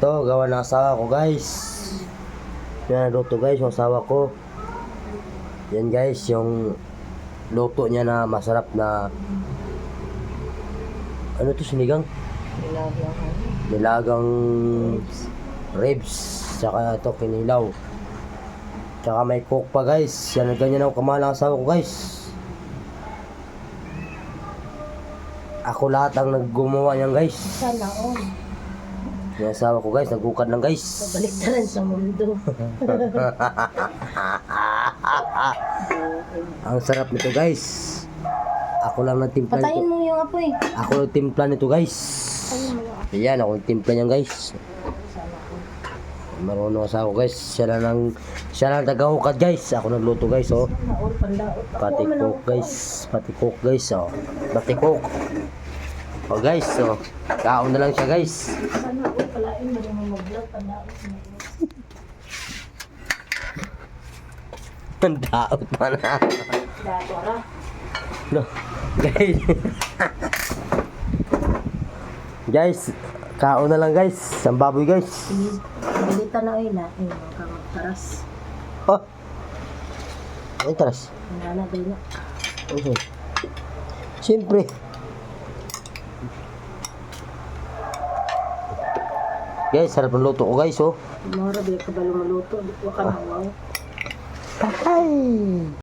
Ito, gawa ng asawa ko guys. Yan luto guys, yung asawa ko. Yan guys, yung luto niya na masarap na ano to, sinigang? Nilagang ribs. Tsaka ito, kinilaw. Tsaka may coke pa guys. Yan, ganyan ako kamahal ang asawa ko guys. Ako lahat ang naggumawa niyan guys. Sana all. Yung asawa ko guys, nagukad lang guys. Pabaliktaran sa mundo. Ang sarap nito guys. Ako lang nagtimpla Patayin nito. mo yung apoy. Ako nagtimpla nito guys. Ayan, ako nagtimpla niyan guys. Marunong asawa ko guys. Siya lang tagahukad guys. Ako nagluto guys, oh. Sana all pandaot. Pati coke guys. Pati coke guys, oh. Pati coke. Oh guys, oh. Kaon na lang siya guys. Sana all palain mo yung mag-vlog pandaot. Pandaot pa na. Dato ra. No. Guys. Guys, kaon na lang guys. Ang baboy guys. Bilita na oy na. Ay, mga magtaras. Oh. Ay, taras. Nana din na. Okay. Siyempre. Guys, sarap ng luto ko guys, oh. Mora biya ka ba lumaluto? Di ko ka na. Ay.